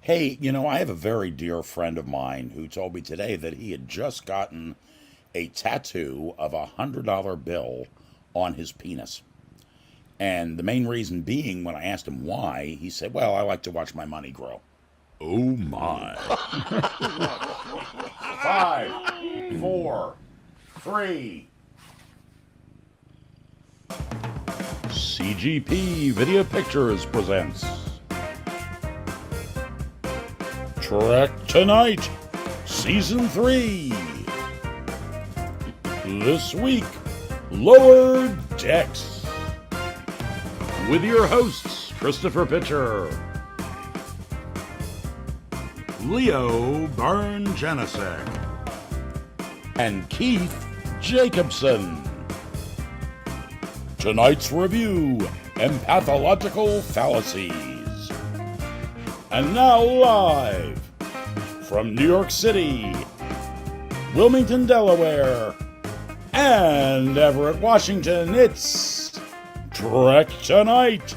Hey, I have a very dear friend of mine who told me today that he had just gotten a tattoo of $100 bill on his penis. And the main reason being, when I asked him why, he said, "Well, I like to watch my money grow." Oh my. Five, four, three. CGP Video Pictures presents Trek Tonight, Season 3. This week, Lower Decks. With your hosts, Christopher Pitcher, Leo Byrne-Janicek, and Keith Jacobson. Tonight's review, Empathological Fallacies. And now live from New York City, Wilmington, Delaware, and Everett, Washington, it's Trek Tonight.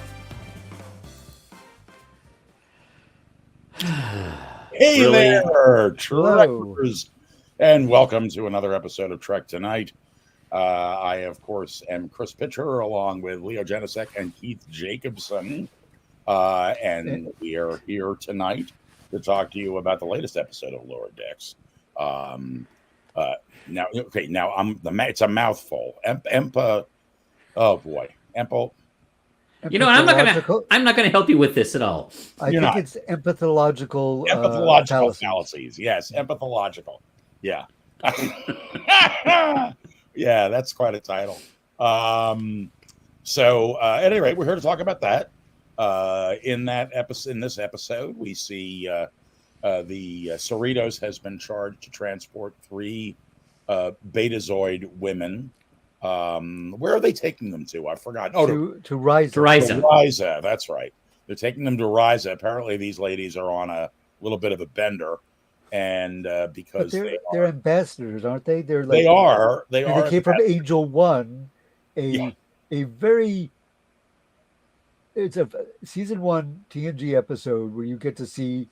Hey Really? there, Trekkers, and welcome to another episode of Trek Tonight. I, of course, am Chris Pitcher, along with Leo Janicek and Keith Jacobson, and we are here tonight to talk to you about the latest episode of Lower Decks. Now, it's a mouthful. Oh boy, You know, I'm not gonna help you with this at all. I think it's empathological fallacies. Yes, empathological. Yeah. Yeah, that's quite a title. So at any rate, we're here to talk about that. In this episode, we see the Cerritos has been charged to transport 3 Betazoid women. Where are they taking them to? I forgot. Oh, to Risa. To Risa, that's right. They're taking them to Risa. Apparently, these ladies are on a little bit of a bender. And because they're ambassadors, aren't they? They are. They came from Angel One, it's a season 1 TNG episode where you get to see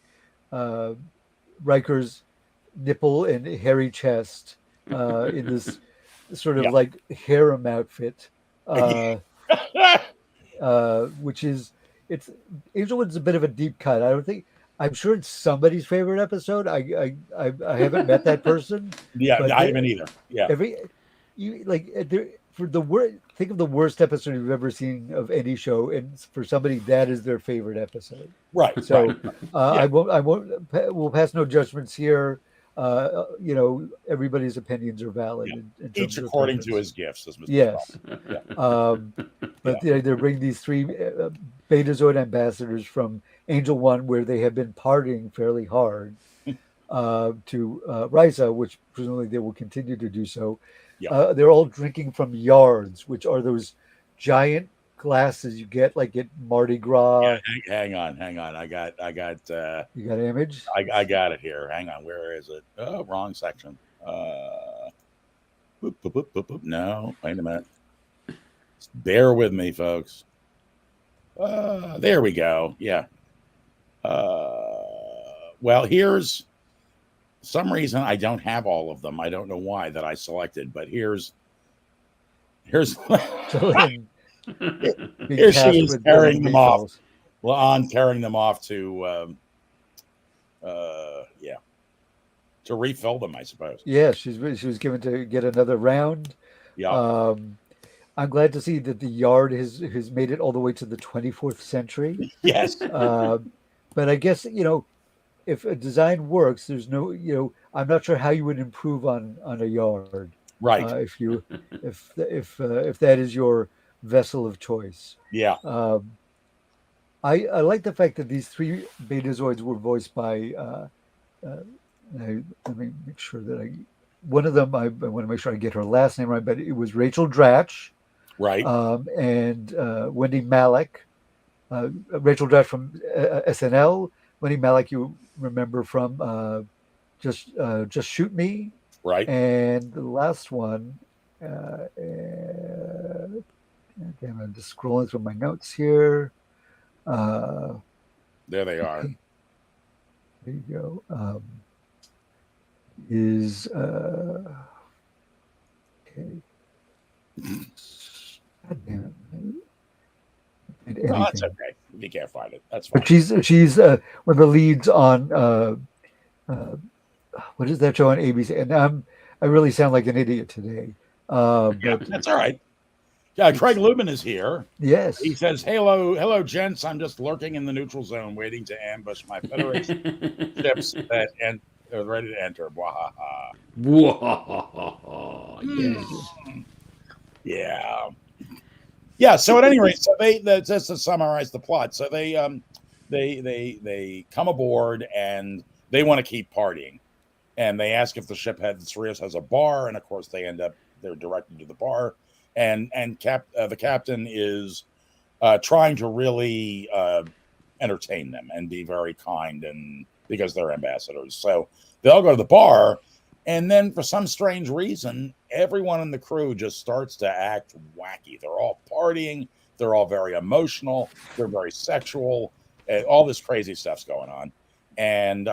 Riker's nipple and hairy chest in this sort of like harem outfit, which is Angel One's a bit of a deep cut. I'm sure it's somebody's favorite episode. I haven't met that person. Yeah, I haven't either. Yeah. Think of the worst episode you've ever seen of any show, and for somebody that is their favorite episode. Right. So we'll pass no judgments here. Everybody's opinions are valid. Yeah. Each according to his gifts, as Mr. Yes. But they bring these 3 Betazoid ambassadors from Angel One, where they have been partying fairly hard, to Risa, which presumably they will continue to do so. Yeah. They're all drinking from yards, which are those giant glasses you get like at Mardi Gras. Yeah, hang on. I got you got an image? I got it here. Hang on. Where is it? Oh, wrong section. No, wait a minute. Bear with me, folks. There we go. Yeah. Well, here's some reason I don't have all of them. I don't know why that I selected, but here's here she is carrying them off. Well, on carrying them off to to refill them, I suppose. Yeah, she was given to get another round. Yeah. I'm glad to see that the yard has made it all the way to the 24th century. Yes. But I guess, if a design works, there's no, I'm not sure how you would improve on a yard. Right. If that is your vessel of choice. Yeah. I like the fact that these 3 Betazoids were voiced by, let me make sure that one of them, I want to make sure I get her last name right, but it was Rachel Dratch. Right. And Wendy Malick. Rachel Dratch from SNL. Wendy Malick, you remember from Just Shoot Me. Right. And the last one, I'm just scrolling through my notes here. There they are. There you go. Is okay. God damn it. No, that's okay. You can't find it. That's fine. But she's one of the leads on what is that show on ABC? And I really sound like an idiot today. But That's all right. Yeah, Craig Lubin is here. Yes. He says, hello, gents. I'm just lurking in the neutral zone, waiting to ambush my Federation ships that are ready to enter. Wahaha. Yeah. Yeah. So at any rate, so just to summarize the plot, so they come aboard and they want to keep partying, and they ask if the Cerritos has a bar, and of course they're directed to the bar. And the captain is trying to really entertain them and be very kind, and because they're ambassadors, so they'll go to the bar, and then for some strange reason, everyone in the crew just starts to act wacky. They're all partying, they're all very emotional, they're very sexual, all this crazy stuff's going on, and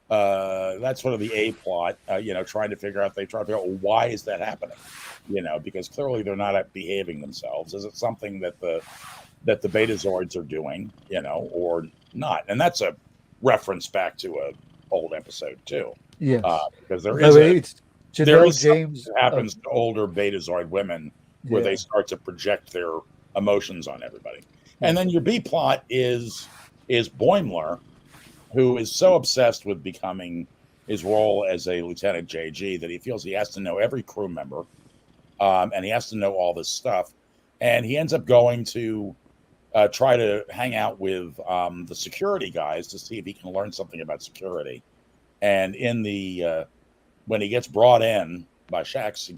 that's sort of the A plot. Trying to figure out why is that happening. Because clearly they're not behaving themselves. Is it something that the Betazoids are doing, or not? And that's a reference back to a old episode too. Yes, because there is James that happens to older Betazoid women where they start to project their emotions on everybody. And then your B plot is Boimler, who is so obsessed with becoming his role as a Lieutenant JG that he feels he has to know every crew member. And he has to know all this stuff. And he ends up going to try to hang out with the security guys to see if he can learn something about security. And when he gets brought in by Shax,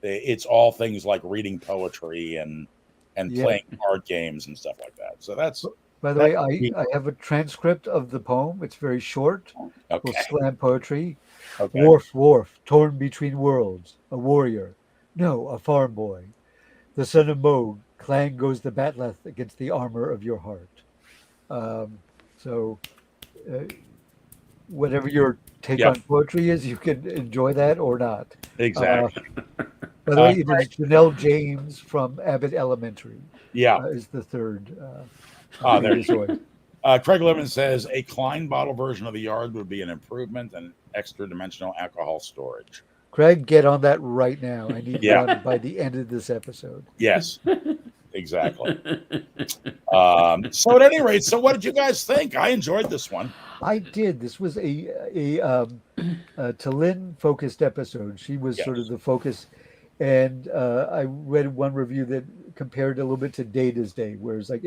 it's all things like reading poetry and playing card games and stuff like that. So that's... By the way, I have a transcript of the poem. It's very short. Okay. We'll slam poetry. Okay. Wharf, torn between worlds, a warrior. No, a farm boy. The son of Moog, clang goes the batleth against the armor of your heart. Whatever your take on poetry is, you can enjoy that or not. Exactly. By the way, it is Janelle James from Abbott Elementary. Yeah. Is the third. There's Craig Levin says a Klein bottle version of the Yard would be an improvement and extra dimensional alcohol storage. Craig, get on that right now. I need one by the end of this episode. Yes, exactly. So at any rate, so what did you guys think? I enjoyed this one. I did. This was a Talin focused episode. She was sort of the focus. And I read one review that compared a little bit to Data's Day, where it's like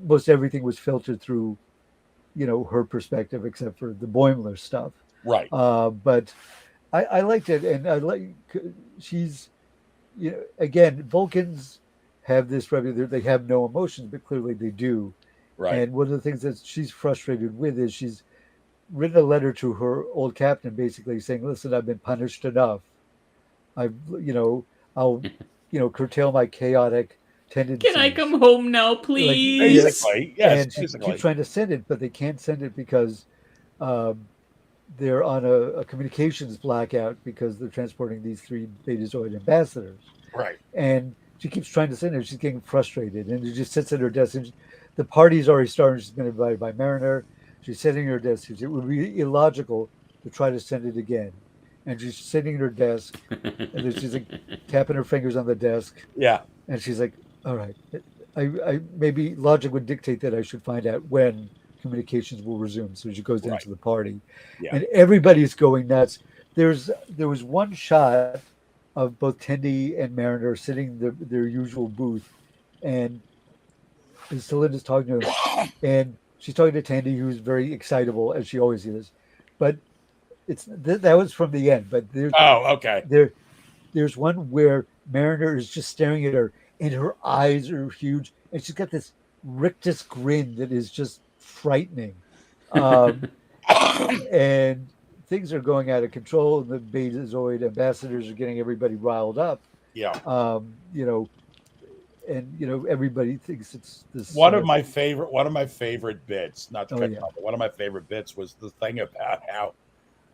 most everything was filtered through, her perspective, except for the Boimler stuff. Right. But I liked it, and she's, again, Vulcans have this revenue. They have no emotions, but clearly they do. Right. And one of the things that she's frustrated with is she's written a letter to her old captain, basically saying, "Listen, I've been punished enough. I'll curtail my chaotic tendencies. Can I come home now, please?" Basically, yes. And she keeps trying to send it, but they can't send it because they're on a communications blackout because they're transporting these 3 Betazoid ambassadors. Right. And she keeps trying to send it. She's getting frustrated, and she just sits at her desk. And the party's already started. She's been invited by Mariner. She's sitting at her desk. It would be illogical to try to send it again. And she's sitting at her desk, and then she's like tapping her fingers on the desk. Yeah. And she's like, "All right, I maybe logic would dictate that I should find out when communications will resume." So she goes into the party, and everybody's going nuts. There was one shot of both Tendi and Mariner sitting in their usual booth, and Celinda's talking to him, and she's talking to Tendi, who's very excitable, as she always is, but. That was from the end, but there's one where Mariner is just staring at her, and her eyes are huge, and she's got this rictus grin that is just frightening, and things are going out of control. The Betazoid ambassadors are getting everybody riled up. Yeah. and everybody thinks it's this. One of my favorite bits. Not to cut yeah. off, but one of my favorite bits was the thing about how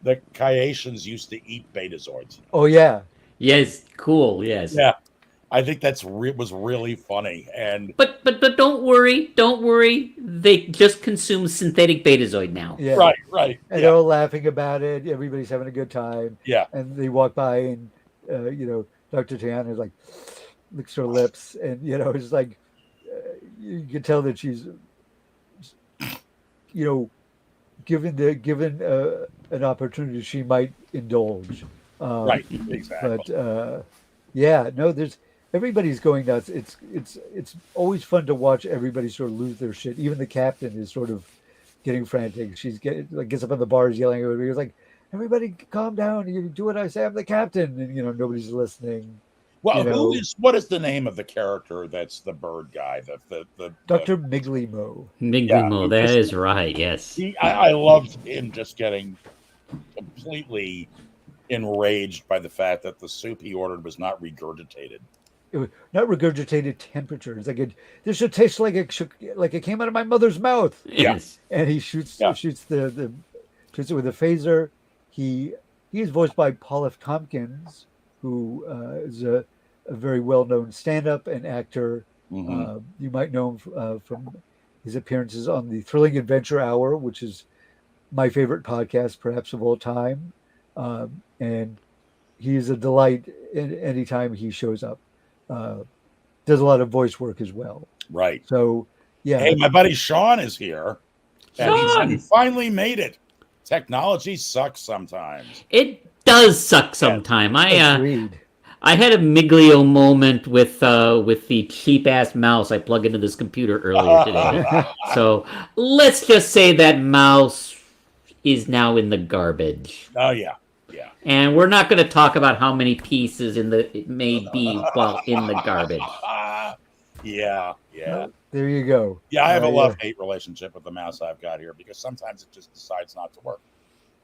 the Chiatians used to eat Betazoids. Oh yeah. Yes, cool. Yes. Yeah, I think was really funny. And but don't worry. They just consume synthetic Betazoid now. Yeah. Right. And they're all laughing about it. Everybody's having a good time. Yeah. And they walk by, and Dr. Tiana is like, licks her lips, and it's like you can tell that she's given an opportunity, she might indulge. Right. Exactly. But there's everybody's going nuts. It's always fun to watch everybody sort of lose their shit. Even the captain is sort of getting frantic. She's gets up on the bars yelling at everybody. It's like, everybody calm down. You do what I say. I'm the captain, and nobody's listening. Well, what is the name of the character that's the bird guy? The Dr. Miglimo. Miglimo, that is right. Yes. I loved him just getting completely enraged by the fact that the soup he ordered was not regurgitated. It was not regurgitated temperature. It's like this should taste like it came out of my mother's mouth. Yes. And he shoots it with a phaser. He is voiced by Paul F. Tompkins, who is a very well-known stand-up and actor. Mm-hmm. You might know him from his appearances on the Thrilling Adventure Hour, which is my favorite podcast, perhaps of all time. And he is a delight anytime he shows up. Does a lot of voice work as well. Right. So, yeah. Hey, my buddy Sean is here. And he finally made it. Technology sucks sometimes. It does suck sometimes. Agreed. I had a Miglio moment with the cheap ass mouse I plugged into this computer earlier today. So let's just say that mouse is now in the garbage. Oh yeah. And we're not going to talk about how many pieces it may be while in the garbage. Yeah. There you go. Yeah, I have a love-hate relationship with the mouse I've got here, because sometimes it just decides not to work,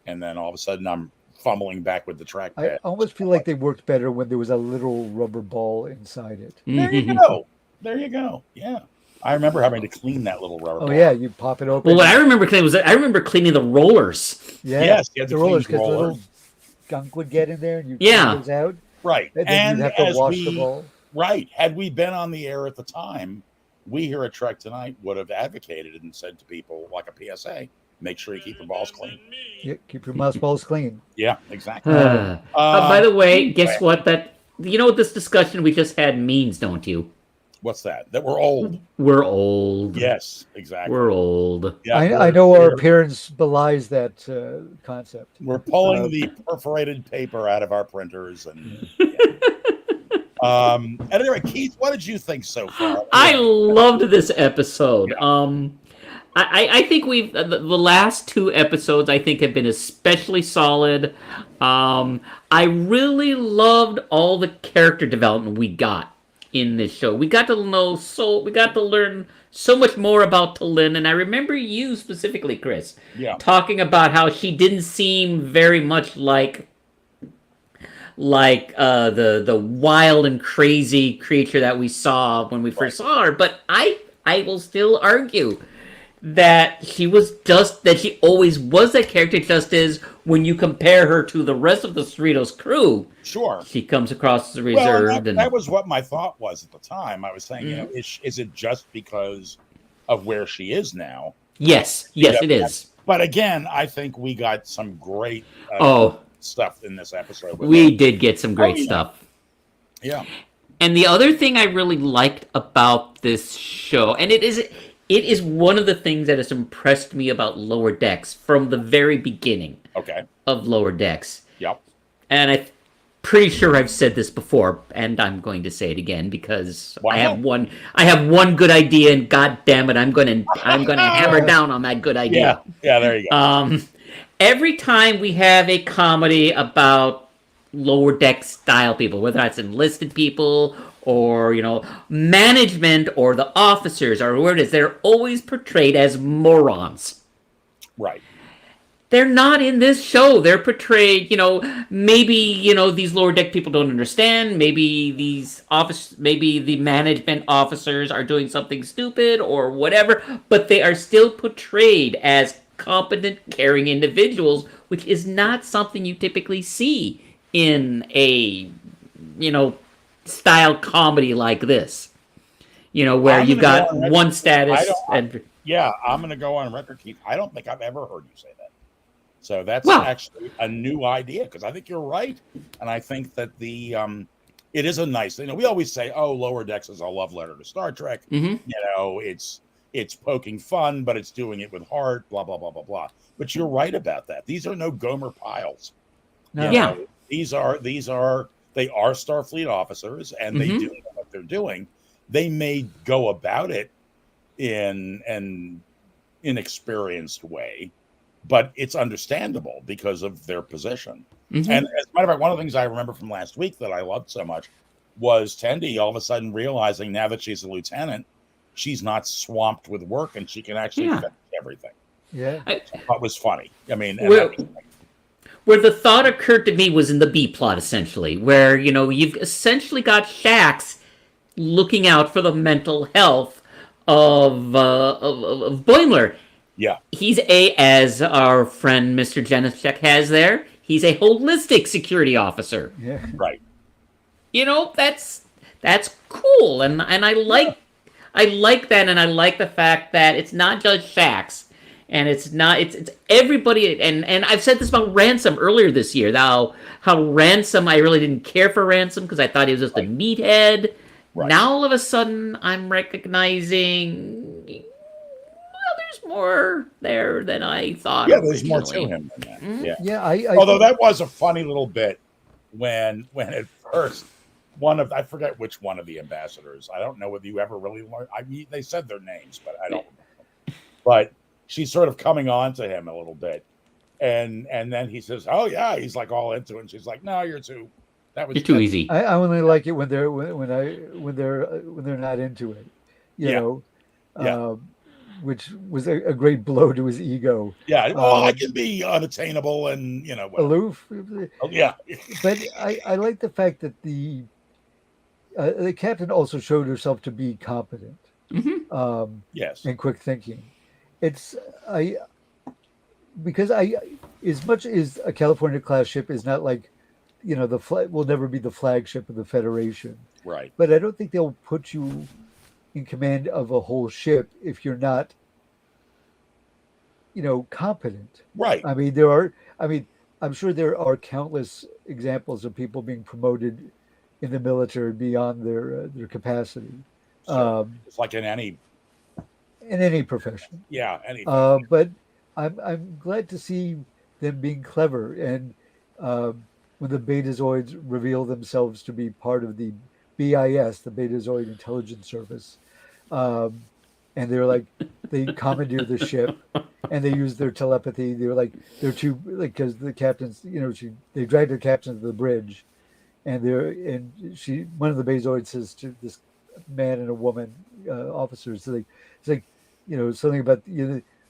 and then all of a sudden I'm fumbling back with the trackpad. I almost feel like they worked better when there was a little rubber ball inside it. There you go. Yeah. I remember having to clean that little rubber ball. Oh yeah, you pop it open. Well, what I remember cleaning the rollers. Yeah. Yes, you had the rollers, because the little gunk would get in there and you clean those out. Right. And then you'd have to wash the ball. Right. Had we been on the air at the time, we here at Trek Tonight would have advocated and said to people, like a PSA, make sure you keep your balls clean. Yeah, keep your mouse balls clean. Yeah, exactly. By the way, guess what? What this discussion we just had means, don't you? What's that? That we're old. We're old. Yes, exactly. We're old. Yeah, I know our appearance belies that concept. We're pulling the perforated paper out of our printers. And at any rate, Keith, what did you think so far? I loved this episode. Yeah. I think the last two episodes I think have been especially solid. I really loved all the character development we got in this show. We got to learn so much more about T'Lyn, and I remember you specifically, Chris, talking about how she didn't seem very much like the wild and crazy creature that we saw when we first saw her. But I will still argue that she always was that character, just as when you compare her to the rest of the Cerritos crew. Sure. She comes across as reserved. That was what my thought was at the time. I was saying, is it just because of where she is now? Yes, it is. But again, I think we got some great stuff in this episode. We did get some great stuff. Yeah. And the other thing I really liked about this show, and it is one of the things that has impressed me about Lower Decks from the very beginning of Lower Decks. Yep. And I'm pretty sure I've said this before, and I'm going to say it again because I have one good idea, and God damn it, I'm gonna hammer down on that good idea. Yeah, there you go. Every time we have a comedy about Lower Deck style people, whether that's enlisted people or management or the officers or where it is, they're always portrayed as morons. Right. they're not in this show. They're portrayed, maybe, these lower deck people don't understand. Maybe maybe the management officers are doing something stupid or whatever, but they are still portrayed as competent, caring individuals, which is not something you typically see in a, style comedy like this. Where I'm you've gonna go got on record. one status and Yeah, I'm going to go on record, Keith. I don't think I've ever heard you say that. So that's well, actually a new idea, because I think you're right, and I think that it is a nice thing. We always say, "Oh, Lower Decks is a love letter to Star Trek." mhm. It's poking fun, but it's doing it with heart. Blah blah blah blah blah. But you're right about that. These are no Gomer Piles. No. Yeah. These are they are Starfleet officers, and they do know what they're doing. They may go about it in an inexperienced way, but it's understandable because of their position. And as a matter of fact, one of the things I remember from last week that I loved so much was Tendi all of a sudden realizing, now that she's a lieutenant, she's not swamped with work and she can actually finish everything. Yeah. That was funny. I mean, where the thought occurred to me was in the B plot, essentially, where, you've essentially got Shax looking out for the mental health of Boimler. Yeah. He's as our friend Mr. Janicek has there, he's a holistic security officer. Yeah. Right. That's cool, and I like that, and I like the fact that it's not just Shax, and it's everybody, and I've said this about Ransom earlier this year. How Ransom, I really didn't care for Ransom because I thought he was just a meathead. Right. Now all of a sudden I'm recognizing, well, there's more there than I thought. Yeah, there's more to him than that. Mm-hmm. Yeah. Yeah. Although that was a funny little bit when at first I forget which one of the ambassadors. I don't know whether you ever really learned. I mean, they said their names, but I don't remember. But she's sort of coming on to him a little bit, and then he says, "Oh yeah," he's like all into it, and she's like, "No, you're too too easy." I only like it when they're not into it, you know, which was a great blow to his ego. Yeah, well, I can be unattainable and aloof. Oh, yeah, but I like the fact that the captain also showed herself to be competent. Yes, and quick thinking. Because as much as a California class ship is not like, the flag will never be the flagship of the Federation. Right. But I don't think they'll put you in command of a whole ship if you're not, competent. Right. I mean, I'm sure there are countless examples of people being promoted in the military beyond their capacity. Sure. It's like in any profession. Yeah, any. But I'm glad to see them being clever, and when the Betazoids reveal themselves to be part of the BIS, the Betazoid Intelligence Service, and they're like, they commandeer the ship, and they use their telepathy. They're because the captains, they drag their captain to the bridge, and one of the Betazoids says to this man and a woman officers, it's like, something about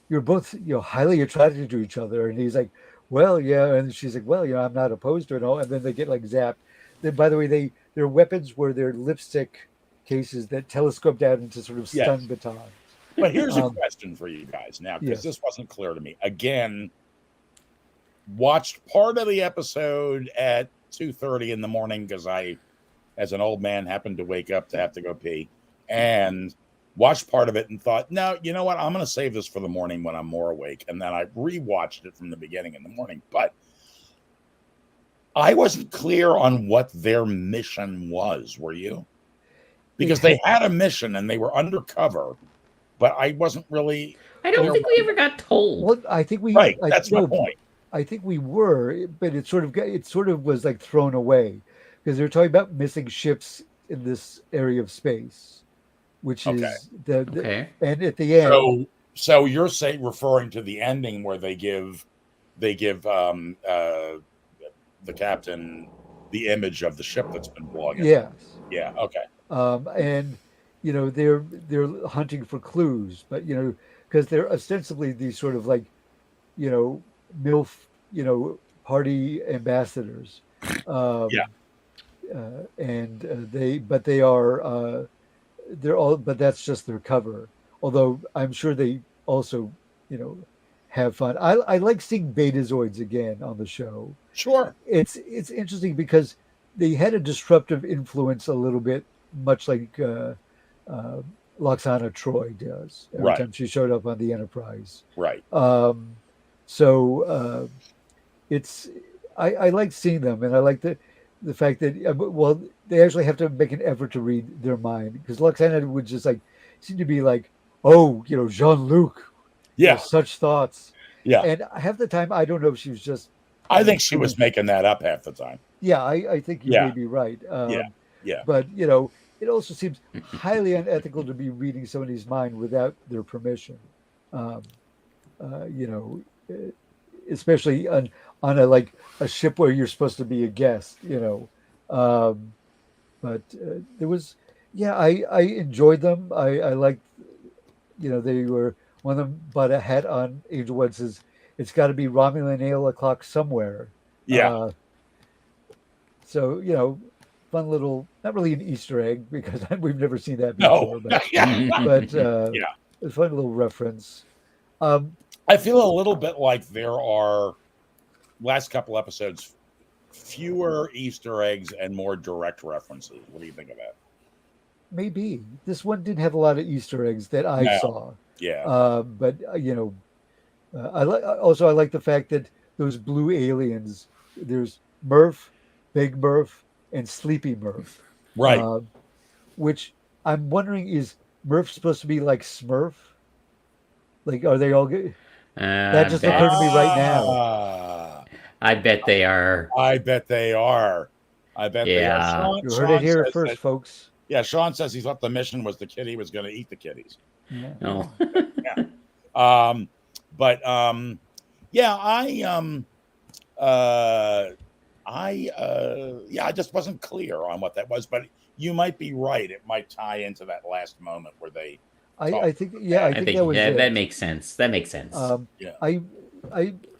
you're both highly attracted to each other, and he's like, well, yeah, and she's like, well, I'm not opposed to it all, and then they get like zapped. Then, by the way, their weapons were their lipstick cases that telescoped out into sort of stun batons. But here's a question for you guys now, because this wasn't clear to me. Again, watched part of the episode at 2:30 in the morning because I, as an old man, happened to wake up to have to go pee, and watched part of it and thought, no, you know what? I'm going to save this for the morning when I'm more awake. And then I rewatched it from the beginning in the morning. But I wasn't clear on what their mission was. Were you? Because they had a mission and they were undercover, but I wasn't really. I don't think we ever got told. Well, I think we. Right. That's my point. I think we were, but it sort of was like thrown away because they're talking about missing ships in this area of space. Which is and at the end. So you're referring to the ending where they give the captain the image of the ship that's been blown. Yes. Yeah. Okay. And they're hunting for clues, but because they're ostensibly these sort of like MILF, party ambassadors. Yeah. They are, they're all, but that's just their cover. Although I'm sure they also, you know, have fun. I like seeing Betazoids again on the show. Sure. It's interesting because they had a disruptive influence a little bit, much like uh, Loxana Troy does every Right. time she showed up on the Enterprise. Right. Um, so it's I like seeing them, and I like the fact that well, they actually have to make an effort to read their mind because Loxana would just like seem to be like, oh, Jean Luc, Yeah. such thoughts, Yeah. and half the time I don't know if she was just. I think she was making that up half the time. Yeah, I think you may be right. Yeah. But it also seems highly unethical to be reading somebody's mind without their permission. Um, uh, you know, especially on a ship where you're supposed to be a guest. Um, but there was, yeah, I enjoyed them. I liked, they were one of them bought a hat on Angel One says it's got to be Romulan 8 o'clock somewhere. Yeah. So, fun little, not really an Easter egg because we've never seen that No. before, but a fun little reference. I feel a little bit like there are last couple episodes fewer Easter eggs and more direct references. What do you think of that? Maybe this one didn't have a lot of Easter eggs that I saw. Yeah. But I like the fact that those blue aliens. There's Murph, Big Murph, and Sleepy Murph. Right. Which I'm wondering, is Murph supposed to be like Smurf? Like, are they all good? That just occurred to me right now. I bet they are. I bet they are. They are. You heard it here first, folks. Yeah, Sean says he thought the mission was the kitty was going to eat the kitties. Yeah. No. Yeah. I just wasn't clear on what that was, but you might be right. It might tie into that last moment where they. I think that was it. That makes sense.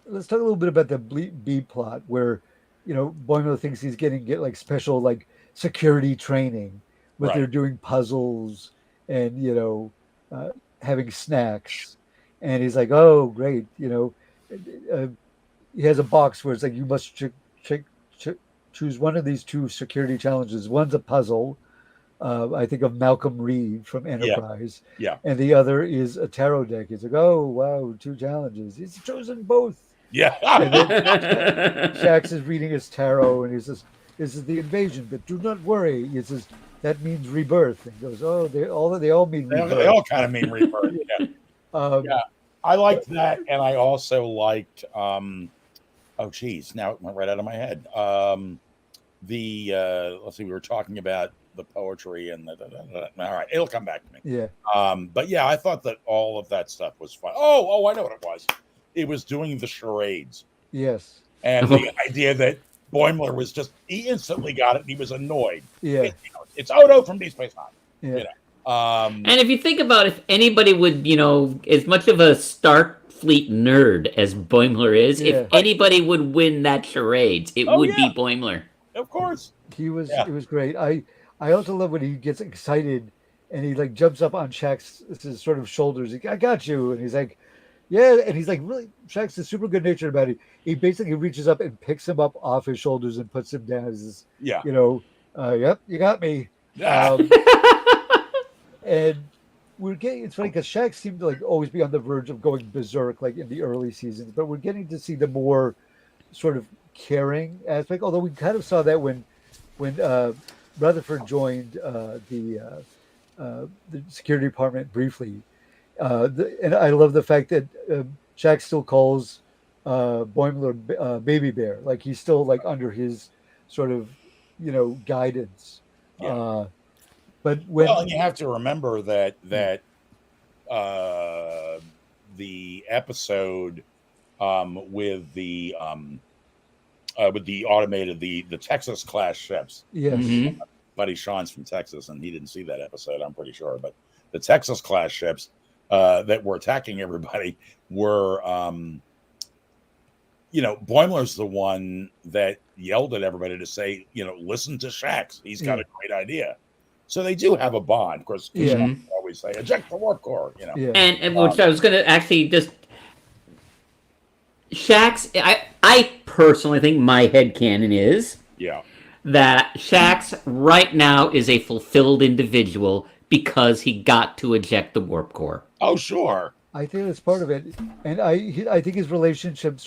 Let's talk a little bit about the B plot where, Boimler thinks he's getting like special like security training, but they're doing puzzles and having snacks, and he's like, oh great, he has a box where it's like you must choose one of these two security challenges. One's a puzzle. I think of Malcolm Reed from Enterprise. Yeah. And the other is a tarot deck. He's like, oh, wow, 2 challenges. He's chosen both. Yeah. And then Shax is reading his tarot, and he says, this is the invasion, but do not worry. He says, that means rebirth. And he goes, oh, they all mean rebirth. They all kind of mean rebirth. Yeah. I liked that, and I also liked, now it went right out of my head. Let's see, we were talking about the poetry and all right, it'll come back to me. Yeah. But yeah, I thought that all of that stuff was fun. Oh, I know what it was. It was doing the charades. Yes. And the idea that Boimler was he instantly got it and he was annoyed. Yeah. It's Odo from Deep Space Nine. Yeah. And if you think about if anybody would, as much of a Starfleet nerd as Boimler is, if anybody would win that charades, it would be Boimler. Of course. He was it was great. I also love when he gets excited and he like jumps up on Shax's sort of shoulders. I got you. And he's like, yeah. And he's like, really, Shax is super good natured about it. He basically reaches up and picks him up off his shoulders and puts him down as yep, you got me. And it's funny because Shax seemed to like always be on the verge of going berserk like in the early seasons, but we're getting to see the more sort of caring aspect. Although we kind of saw that when Rutherford joined the security department briefly, and I love the fact that Shax still calls Boimler Baby Bear, like he's still like under his sort of guidance. Yeah. But and you have to remember that the episode with the automated the Texas class ships. Yes. Mm-hmm. Buddy Sean's from Texas, and he didn't see that episode, I'm pretty sure. But the Texas class ships that were attacking everybody were Boimler's the one that yelled at everybody to say, listen to Shax. He's got a great idea. So they do have a bond. Of course, Shax always say, eject the warp core, Yeah. And which I was going to actually just... Shax, I personally think my headcanon is that Shax right now is a fulfilled individual because he got to eject the warp core. Oh, sure. I think that's part of it, and I think his relationship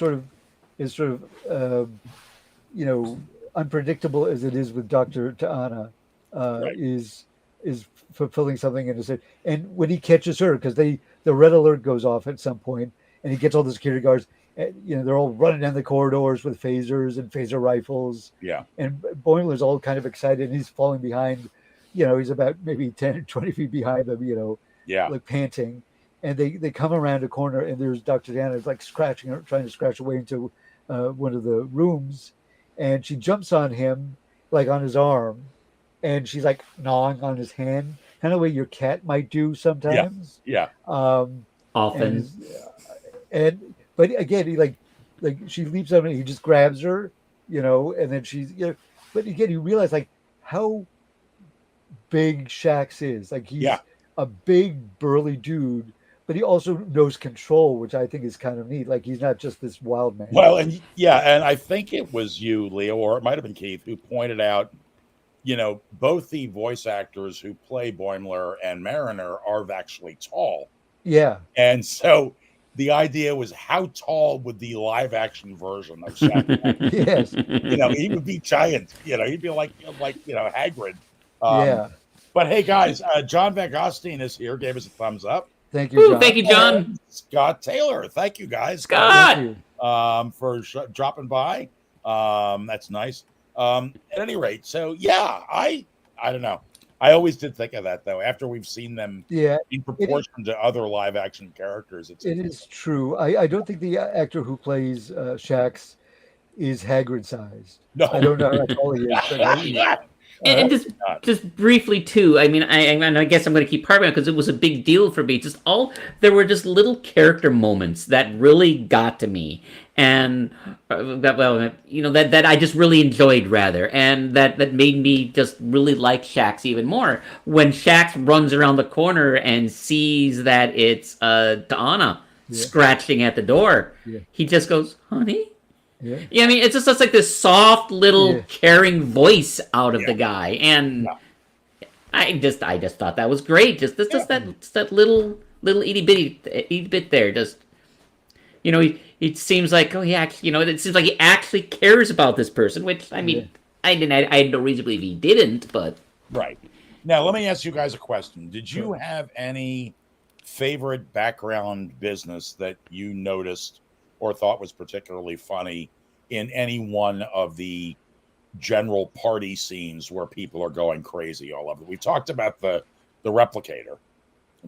is unpredictable as it is with Dr. Ta'ana, is fulfilling something in his head. And when he catches her, because the red alert goes off at some point, and he gets all the security guards. And, they're all running down the corridors with phasers and phaser rifles. Yeah. And Boimler's all kind of excited. And he's falling behind. He's about maybe 10 or 20 feet behind them. Like panting. And they come around a corner, and there's Dr. Diana like trying to scratch away into one of the rooms, and she jumps on him, like on his arm, and she's like gnawing on his hand, kind of the way your cat might do sometimes. Yeah. Often. But again, he like she leaps on him, and he just grabs her, and then she's But again, you realize like how big Shax is. Like he's a big burly dude, but he also knows control, which I think is kind of neat. Like he's not just this wild man. Well, and I think it was you, Leo, or it might have been Keith, who pointed out, both the voice actors who play Boimler and Mariner are actually tall. Yeah. And so the idea was, how tall would the live action version of Shax be? Yes. He would be giant. He'd be like Hagrid. But hey, guys, John Van Gostein is here. Gave us a thumbs up. Thank you, John. Thank you, John. And Scott Taylor. Thank you, guys. Scott. For dropping by. That's nice. At any rate, so I don't know. I always did think of that, though, after we've seen them in proportion to other live action characters. It is true. I don't think the actor who plays Shax is Hagrid sized. No. I don't know how tall he is. And just briefly too, I mean, I guess I'm going to keep harping on it because it was a big deal for me. There were just little character moments that really got to me, and that I just really enjoyed, rather, and that made me just really like Shax even more. When Shax runs around the corner and sees that it's Ta'ana scratching at the door, he just goes, "Honey." Yeah, I mean, it's just like this soft little caring voice out of the guy, and I just thought that was great. Just that little itty bit there. Just it seems like it seems like he actually cares about this person, which I mean, I had no reason to believe he didn't, but right. Now let me ask you guys a question. Did you have any favorite background business that you noticed or thought was particularly funny in any one of the general party scenes where people are going crazy all over? We talked about the replicator,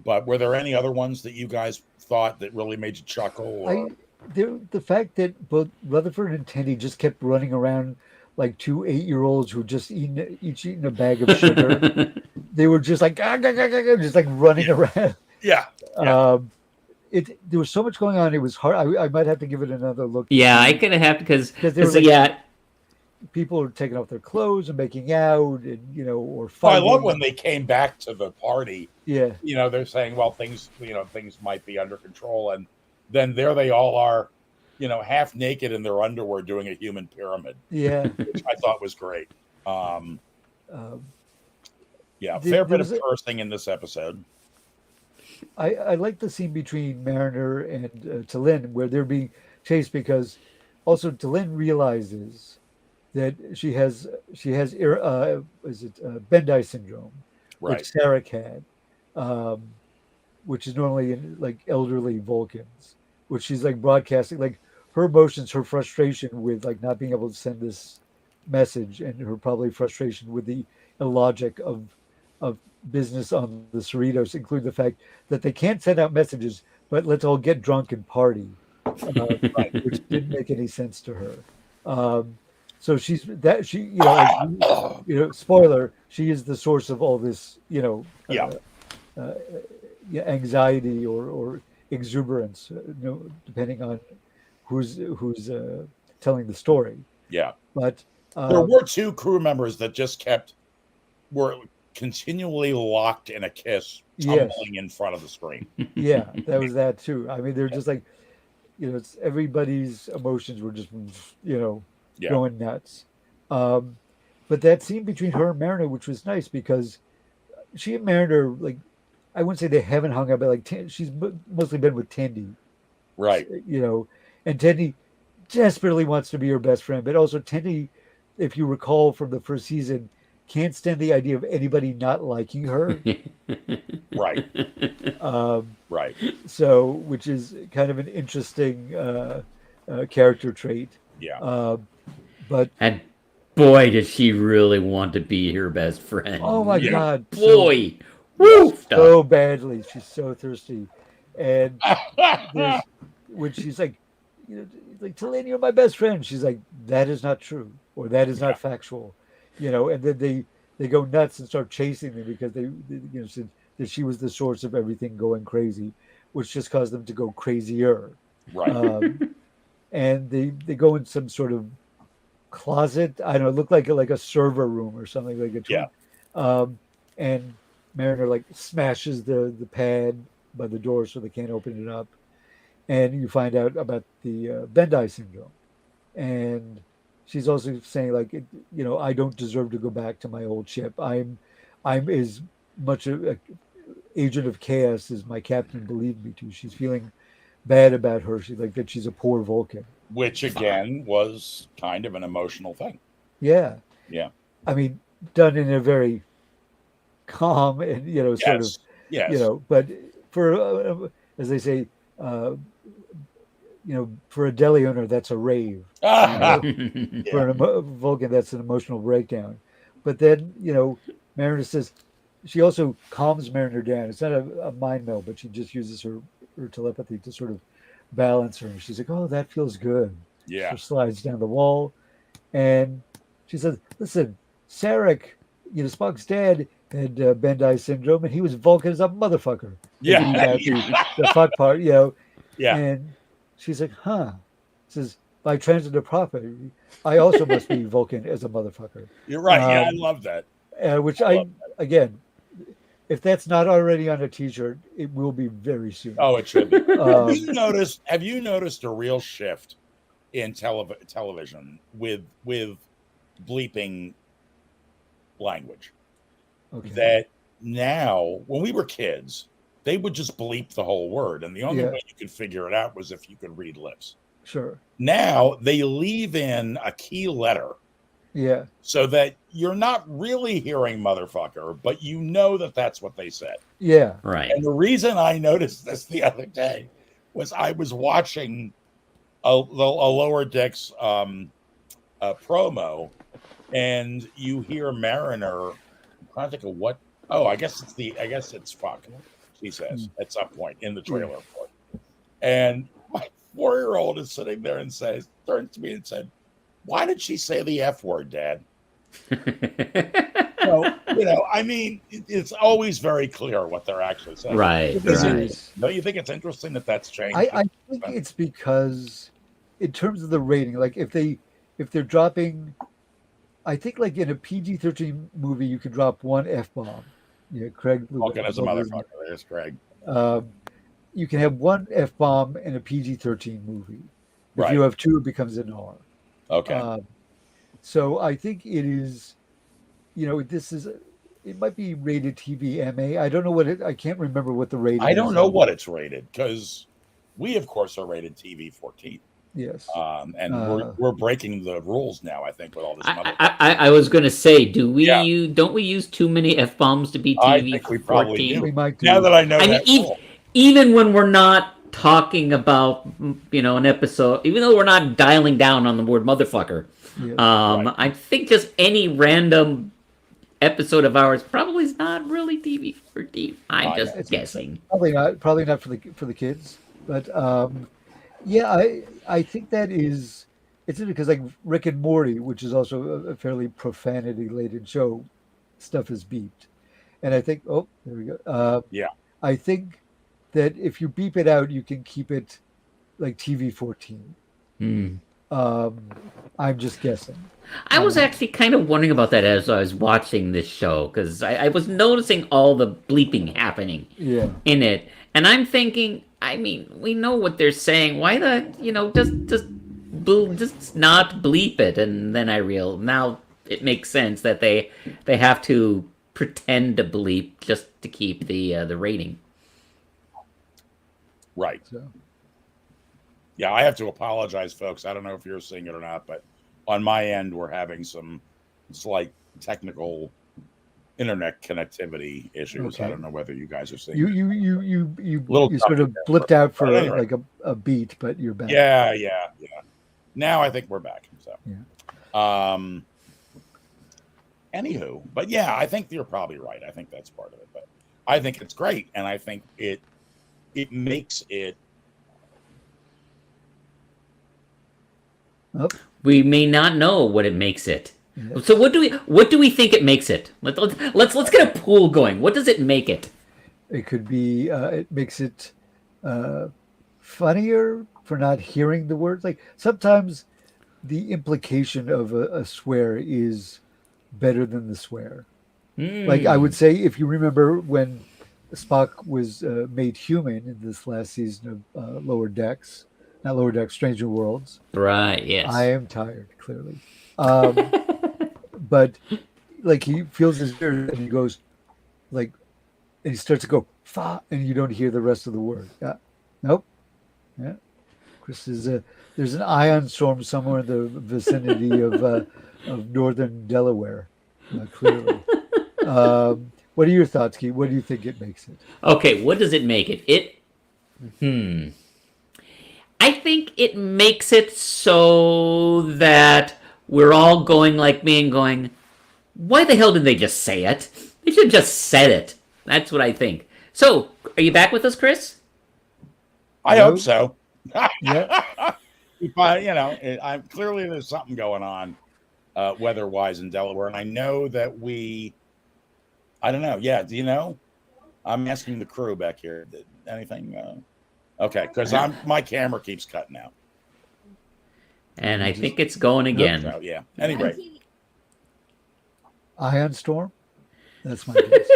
but were there any other ones that you guys thought that really made you chuckle? The fact that both Rutherford and Tendy just kept running around like two 8-year-olds who just each eating a bag of sugar. They were just like just like running around. There was so much going on. It was hard. I might have to give it another look. Yeah, I could have because people are taking off their clothes and making out, and or fighting. I love when they came back to the party. Yeah, they're saying, well, things might be under control, and then there they all are, half naked in their underwear doing a human pyramid. Yeah, which I thought was great. Fair bit of cursing in this episode. I like the scene between Mariner and T'Lyn where they're being chased, because also T'Lyn realizes that she has Bendai syndrome, right, which Sarek had, which is normally in like elderly Vulcans, which she's like broadcasting, like her emotions, her frustration with like not being able to send this message, and her probably frustration with the illogic of business on the Cerritos, include the fact that they can't send out messages, but let's all get drunk and party, which didn't make any sense to her. So spoiler, she is the source of all this, anxiety or exuberance, depending on who's telling the story. Yeah. But there were 2 crew members that just were continually locked in a kiss, tumbling in front of the screen. Yeah, that was that too. I mean, they're just like, it's everybody's emotions were just, going nuts. But that scene between her and Mariner, which was nice because she and Mariner, like, I wouldn't say they haven't hung out, but like she's mostly been with Tendi, right? And Tendi desperately wants to be her best friend, but also Tendi, if you recall from the first season, can't stand the idea of anybody not liking her. Right. Right. So, which is kind of an interesting character trait. Yeah. And boy, does she really want to be her best friend. Oh my God. Boy. So badly. She's so thirsty. And when she's like, Talene, you're my best friend. She's like, that is not true. Or that is not factual. And then they go nuts and start chasing them because they said that she was the source of everything going crazy, which just caused them to go crazier. Right. And they go in some sort of closet. I don't know, it looked like a server room or something like a and Mariner like smashes the pad by the door so they can't open it up. And you find out about the Bendai syndrome. And she's also saying like, I don't deserve to go back to my old ship. I'm as much a agent of chaos as my captain believed me to. She's feeling bad about her. She's like that she's a poor Vulcan. Which again was kind of an emotional thing. Yeah. Yeah. I mean, done in a very calm and, sort of, but for, as they say, for a deli owner, that's a rave. For a Vulcan, that's an emotional breakdown. But then, Mariner says, she also calms Mariner down. It's not a mind meld, but she just uses her telepathy to sort of balance her. And she's like, oh, that feels good. Yeah. She slides down the wall. And she says, listen, Sarek, Spock's dad had Bendai syndrome, and he was Vulcan as a motherfucker. Yeah. The fuck part, Yeah. And she's like, huh. Says, by transitive property, I also must be Vulcan as a motherfucker. You're right. I love that. Which again, if that's not already on a t-shirt, it will be very soon. Oh, it should be. Have you noticed a real shift in television with bleeping language? Okay. That now, when we were kids, they would just bleep the whole word, and the only way you could figure it out was if you could read lips. Sure. Now they leave in a key letter. Yeah. So that you're not really hearing motherfucker, but you know that that's what they said. Yeah. Right. And the reason I noticed this the other day was I was watching a Lower Decks promo, and you hear Mariner. I'm trying to think of what. Oh, I guess it's fuck. She says at some point in the trailer report. And my 4-year-old is sitting there and turns to me and said, why did she say the F word, Dad? So, I mean, it's always very clear what they're actually saying. Right. Don't you think it's interesting that that's changed? I think it's because, in terms of the rating, like if they're dropping, I think like in a PG-13 movie, you could drop one F-bomb. Craig. Vulcan as a motherfucker. There's Craig. You can have one F-bomb in a PG-13 movie. If you have two, it becomes an R. Okay. So I think it is, it might be rated TV MA. I don't know I can't remember what the rating is. I don't know what it's rated because we, of course, are rated TV 14. Yes. And we're breaking the rules now, I think, with all this. I was going to say, don't we use too many F-bombs to be TV I think we 14? probably do. We might do. Now that I know even when we're not talking about, an episode, even though we're not dialing down on the word motherfucker, I think just any random episode of ours probably is not really TV 14. I'm just guessing. Probably not for the kids, but I think that is. It's because like Rick and Morty, which is also a fairly profanity-laden show, stuff is beeped, and I think there we go. I think that if you beep it out, you can keep it like TV 14. I'm just guessing. I was actually kind of wondering about that as I was watching this show because I was noticing all the bleeping happening Yeah. in it, and I'm thinking, I mean, we know what they're saying. Why the, just not bleep it? And then now it makes sense that they have to pretend to bleep just to keep the rating. Right. So. Yeah, I have to apologize, folks. I don't know if you're seeing it or not, but on my end, we're having some slight technical internet connectivity issues. Okay. I don't know whether you guys are seeing You sort of blipped out for anyway. like a beat, but you're back. Yeah. Now I think we're back. So, yeah. Anywho, but yeah, I think you're probably right. I think that's part of it, but I think it's great, and I think it makes it. Oh. We may not know what it makes it. Yeah. So what do we think it makes it? Let's get a pool going. What does it make it? It could be it makes it funnier for not hearing the words. Like sometimes the implication of a swear is better than the swear. Like I would say, if you remember when Spock was made human in this last season of Lower Decks, not Lower Decks, Stranger Worlds. Right. Yes. I am tired, clearly. But like he feels his ear and he goes like, and he starts to go fa, and you don't hear the rest of the word. Yeah. Nope. Yeah. Chris is there's an ion storm somewhere in the vicinity of northern Delaware. Clearly. What are your thoughts, Keith? What do you think it makes it? Okay, what does it make it? I think it makes it so that we're all going like me and going, why the hell did they just say it? They should have just said it. That's what I think. So, are you back with us, Chris? I hope so. Yeah. I'm clearly there's something going on weather-wise in Delaware, and I know that I don't know. Yeah, do you know? I'm asking the crew back here. Anything? Okay, because my camera keeps cutting out. And I think it's going again. So, yeah. Anyway. Ion storm? That's my guess.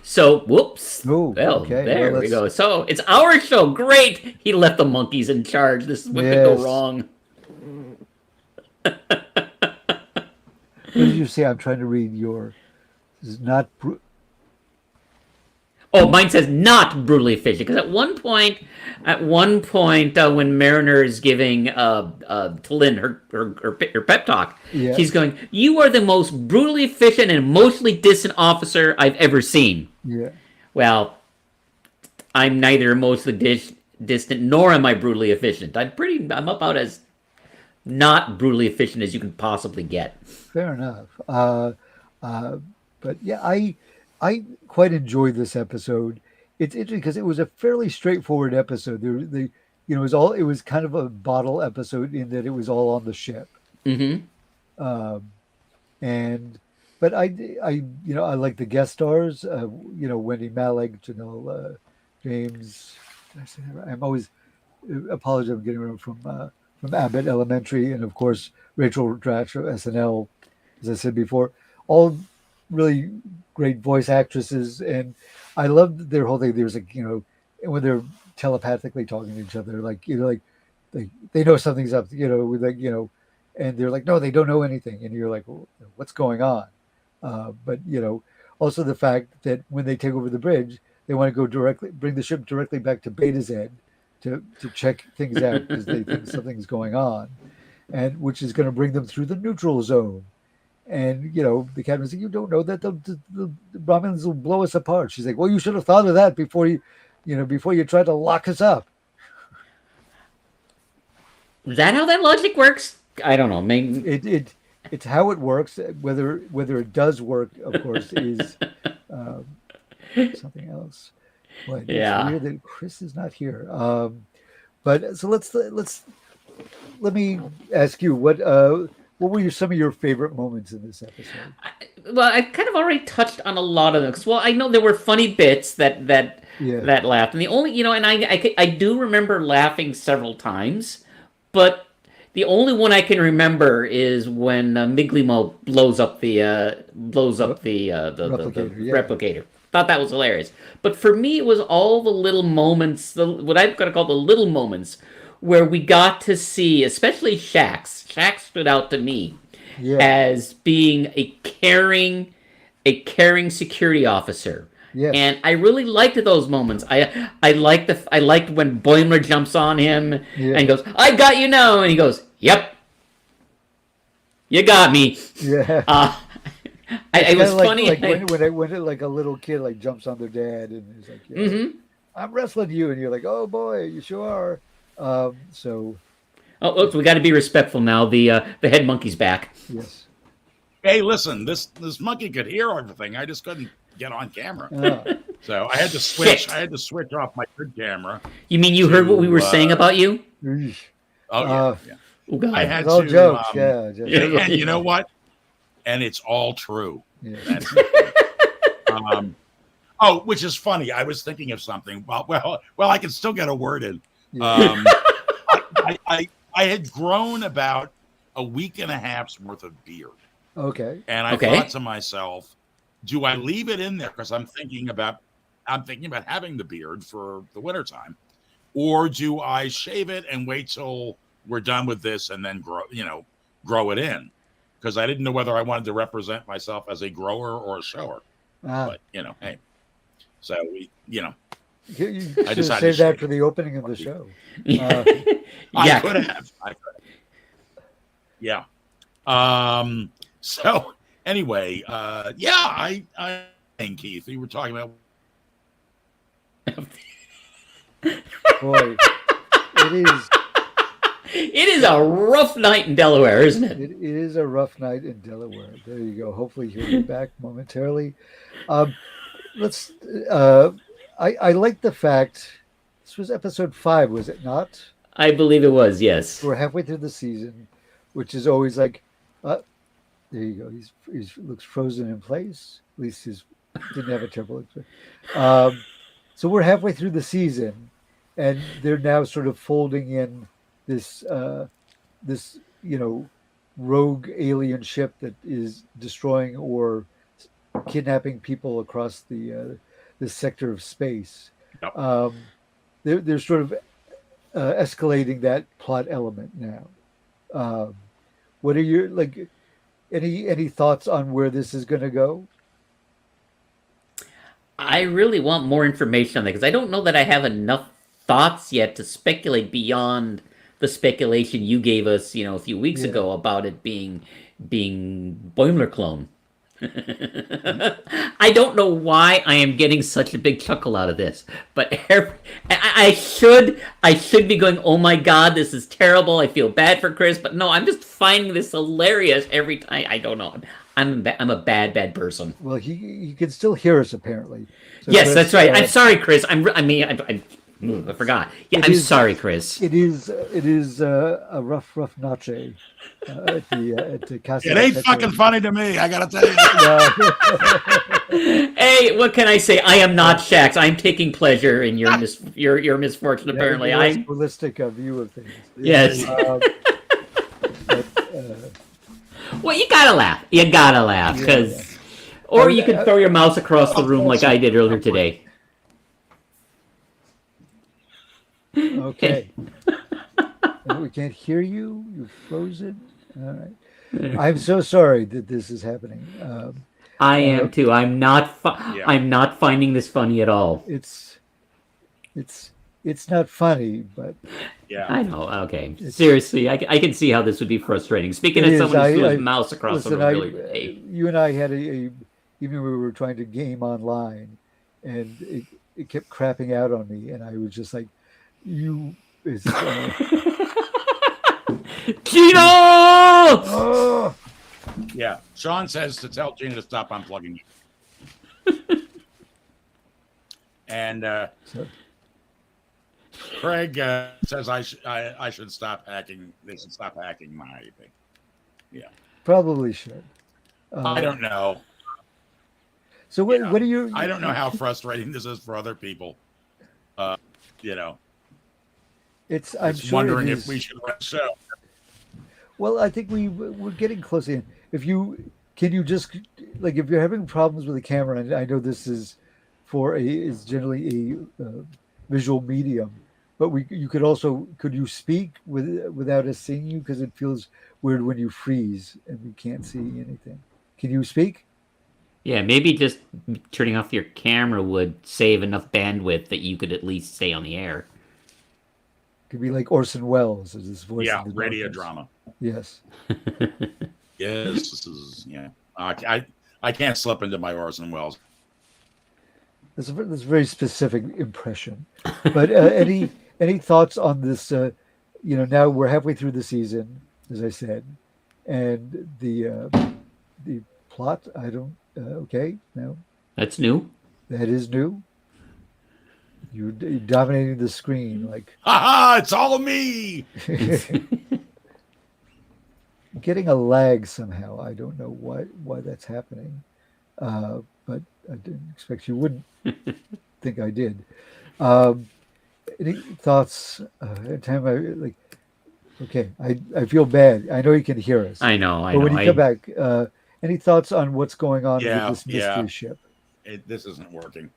So, whoops. Ooh, well, okay. there we go. So, it's our show. Great. He left the monkeys in charge. This is what could go wrong. What did you say? I'm trying to read your. This is not. Oh, mine says not brutally efficient. Because at one point, when Mariner is giving Lynn her pep talk, she's going, "You are the most brutally efficient and emotionally distant officer I've ever seen." Yeah. Well, I'm neither emotionally distant nor am I brutally efficient. I'm about as not brutally efficient as you can possibly get. Fair enough. But yeah, I quite enjoyed this episode. It's interesting because it was a fairly straightforward episode. It was kind of a bottle episode in that it was all on the ship. Mm-hmm. But I like the guest stars. Wendy Malick, Janelle James. Did I say that right? I'm always apologize. I'm getting around from Abbott Elementary, and of course Rachel Dratch of SNL, as I said before. All really great voice actresses, and I loved their whole thing. There's when they're telepathically talking to each other, they know something's up, and they're like, no, they don't know anything, and you're like, well, what's going on? But also the fact that when they take over the bridge, they want to bring the ship directly back to Betazoids to check things out because they think something's going on, and which is going to bring them through the neutral zone. And, the captain's like, you don't know that the Romulans will blow us apart. She's like, well, you should have thought of that before you tried to lock us up. Is that how that logic works? I don't know. Maybe it's how it works. Whether it does work, of course, is something else. But yeah. It's weird that Chris is not here. But so let me ask you what What were some of your favorite moments in this episode? Well, I kind of already touched on a lot of them. 'Cause, well, I know there were funny bits Yeah. that laughed, and the only and I do remember laughing several times, but the only one I can remember is when Miglimo blows up the Replicator, yeah. replicator. Thought that was hilarious. But for me, it was all the little moments, what I've got to call the little moments, where we got to see, especially Shax. Shax stood out to me Yeah. as being a caring security officer. Yes. And I really liked those moments. I liked when Boimler jumps on him and goes, "I got you now," and he goes, "Yep, you got me." Yeah. It was funny. Like when it, like a little kid like jumps on their dad and he's like, yeah, "I'm wrestling you," and you're like, "Oh boy, you sure are." So. Oh, look, we got to be respectful now. The head monkey's back. Yes. Hey, listen, this monkey could hear everything. I just couldn't get on camera. So I had to switch. Shit. I had to switch off my good camera. You mean you heard what we were saying about you? Oh yeah. Oh God. I had all to. Jokes. Yeah. Just, And you know what? And it's all true. yeah. That's which is funny. I was thinking of something. Well, I can still get a word in. Yeah. I had grown about a week and a half's worth of beard. Okay. And I thought to myself, do I leave it in there? Because I'm thinking about having the beard for the wintertime. Or do I shave it and wait till we're done with this and then grow it in? Because I didn't know whether I wanted to represent myself as a grower or a shower. But hey. So you I should decided have to saved that for the opening of the show. I could have. Yeah. So anyway, I think Keith, you were talking about. Boy, it is a rough night in Delaware, isn't it? It is a rough night in Delaware. There you go. Hopefully he'll be back momentarily. Let's. I like the fact this was episode 5, was it not? I believe it was. Yes. We're halfway through the season, which is always like, there you go. He's looks frozen in place. At least he didn't have a terrible experience. So we're halfway through the season, and they're now sort of folding in this rogue alien ship that is destroying or kidnapping people across this sector of space. Yep. They're sort of escalating that plot element now. What are your any thoughts on where this is going to go? I really want more information on that because I don't know that I have enough thoughts yet to speculate beyond the speculation you gave us, a few weeks ago about it being Boimler clone. I don't know why I am getting such a big chuckle out of this, but I should be going, oh my God, this is terrible. I feel bad for Chris, but no, I'm just finding this hilarious every time. I don't know. I'm a bad person. Well, he can still hear us apparently. So yes, Chris, that's right. I'm sorry, Chris. I forgot. Yeah, I'm sorry, Chris. It is a rough noche at the Casa. It ain't fucking funny to me. I gotta tell you. Hey, what can I say? I am not Shax. I'm taking pleasure in your misfortune. Apparently, I'm holistic view of things. Yes. Well, you gotta laugh. Because, or you can throw your mouse across the room like I did earlier today. Okay. We can't hear you. You're frozen. All right. I'm so sorry that this is happening. I am too. I'm not finding this funny at all. It's not funny, but yeah, I know. Okay, seriously, I can see how this would be frustrating. Speaking of someone who threw his mouse across the room earlier today. You and I had even when we were trying to game online, and it kept crapping out on me, and I was just like, "You is." Gino! Oh! Yeah. Sean says to tell Gina to stop unplugging you. And Craig says I should stop hacking. They should stop hacking my thing. Probably should. I don't know. So what do you? I don't know how frustrating this is for other people. You know, It's. I'm I'm just sure wondering it if is. we should run a show. Well, I think we're getting close in. If you can, you just like if you're having problems with the camera, and I know this is is generally a visual medium, but you could you speak without us seeing you because it feels weird when you freeze and we can't see anything. Can you speak? Yeah, maybe just turning off your camera would save enough bandwidth that you could at least stay on the air. Could be like Orson Welles as his voice Yeah, in the radio darkness. drama. Yes. Yes, this is I can't slip into my Orson Welles. That's a very specific impression. But any thoughts on this? Now we're halfway through the season, as I said, and the plot. I don't. Okay, no, That's new. that is new. You're dominating the screen, like Ha! It's all me. getting a lag somehow. I don't know why that's happening, but I didn't expect you wouldn't think I did. Um, any thoughts? Time I like. Okay, I feel bad. I know you can hear us. I know. But when you come back, any thoughts on what's going on with this mystery ship? This isn't working.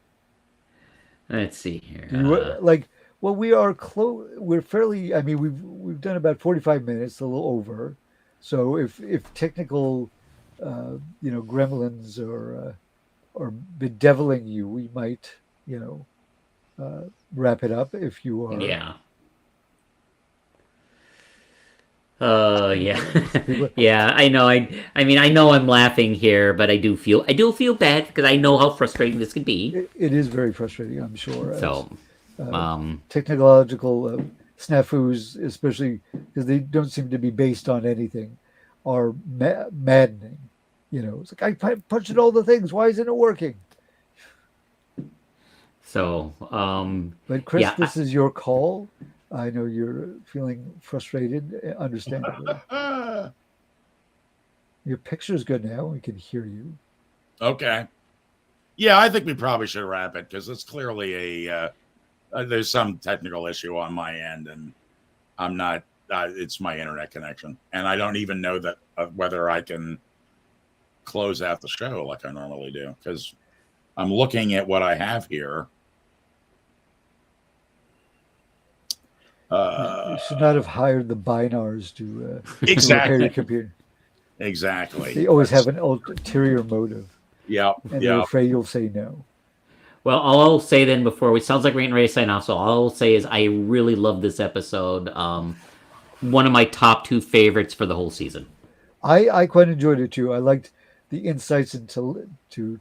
Let's see here. Do you Well, we are close. We're fairly. I mean, we've done about 45 minutes, a little over. So if technical, gremlins or bedeviling you, we might, wrap it up if you are. Yeah. Yeah. Yeah, I know. I mean, I know I'm laughing here, but I do feel bad because I know how frustrating this can be. It is very frustrating, I'm sure. So, technological snafus, especially because they don't seem to be based on anything, are maddening. It's like I punched in all the things. Why isn't it working? So, but Chris, yeah, this is your call. I know you're feeling frustrated, understandably. Your picture's good now. We can hear you. Okay. Yeah, I think we probably should wrap it because it's clearly there's some technical issue on my end, and I'm not. It's my internet connection, and I don't even know that whether I can close out the show like I normally do because I'm looking at what I have here. You should not have hired the Binars to exactly repair your computer. Exactly. They always have an ulterior motive. Yeah. And they're afraid you'll say no. Well, all I'll say then before sounds like we're getting ready to sign off. So all I'll say is I really love this episode. One of my top 2 favorites for the whole season. I quite enjoyed it too. I liked the insights into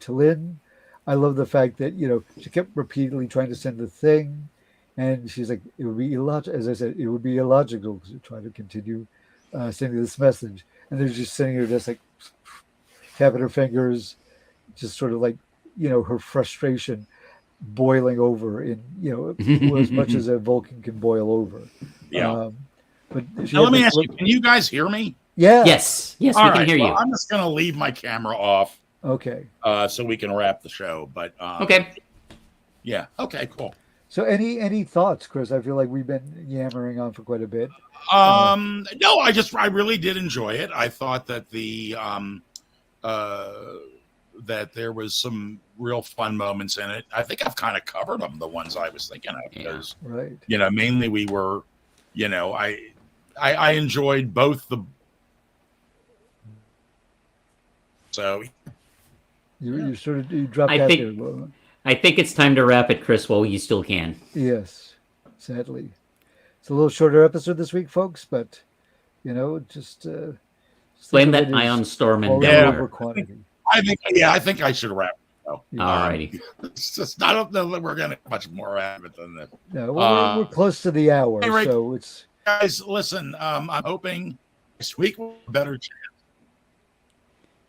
Lynn. I love the fact that she kept repeatedly trying to send the thing. And she's like, it would be illogical. As I said, it would be illogical to try to continue sending this message. And they're just sitting here, just like tapping her fingers, just sort of like, her frustration boiling over in, as much as a Vulcan can boil over. Yeah. But now let me ask you: can you guys hear me? Yeah. Yes, we can hear you. I'm just going to leave my camera off. Okay. So we can wrap the show. But okay. Yeah. Okay. Cool. So any thoughts, Chris? I feel like we've been yammering on for quite a bit. No, I really did enjoy it. I thought that that there was some real fun moments in it. I think I've kind of covered them, the ones I was thinking of. Because, right. Mainly we were, I enjoyed both the. So. You dropped out there. I think it's time to wrap it, Chris, while you still can. Yes, sadly. It's a little shorter episode this week, folks, but, just blame that ion storm and over quantity. I think I should wrap it. All righty. It's just, I don't know that we're going to much more out of it than this. No, we're close to the hour, anyway, so it's... Guys, listen, I'm hoping this week will be a better chance.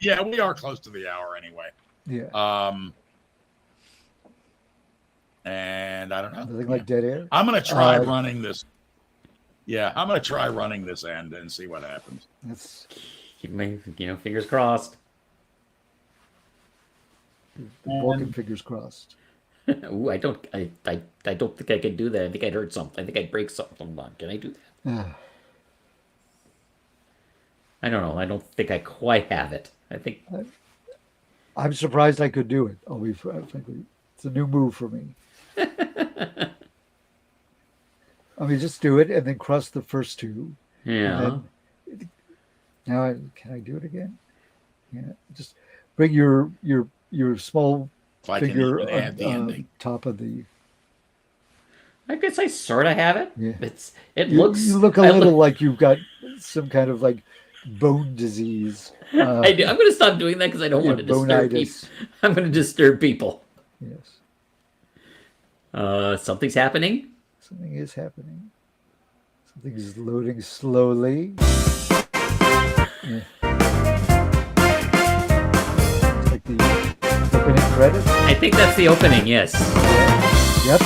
Yeah, we are close to the hour anyway. Yeah. And I don't know. Nothing like dead air? I'm going to try running this. Yeah, I'm going to try running this end and see what happens. Keep my, fingers crossed. Walking fingers crossed. Ooh, I don't think I could do that. I think I'd hurt something. I think I'd break something. Can I do that? I don't know. I don't think I quite have it. I think I'm surprised I could do it. I'll be frankly, it's a new move for me. I mean, just do it and then cross the first two. Yeah. Now, can I do it again? Yeah. Just bring your small finger at the ending. Top of the. I guess I sort of have it. Yeah. You look a little like you've got some kind of like bone disease. I do. I'm going to stop doing that because I don't want to disturb people. I'm going to disturb people. Yes. Something's happening. Something is happening. Something is loading slowly. Yeah. It's like the opening credits. I think that's the opening, yes. Yep.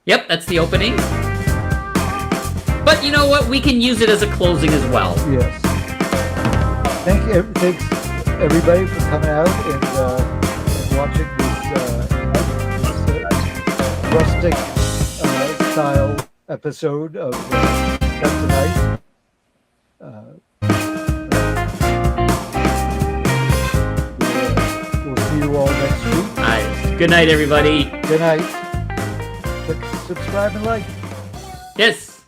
Yep, that's the opening. But you know what? We can use it as a closing as well. Yes. Thanks everybody for coming out and watching this rustic style episode of Tonight. We'll see you all next week. All right. Good night, everybody. Good night. Click subscribe and like. Yes.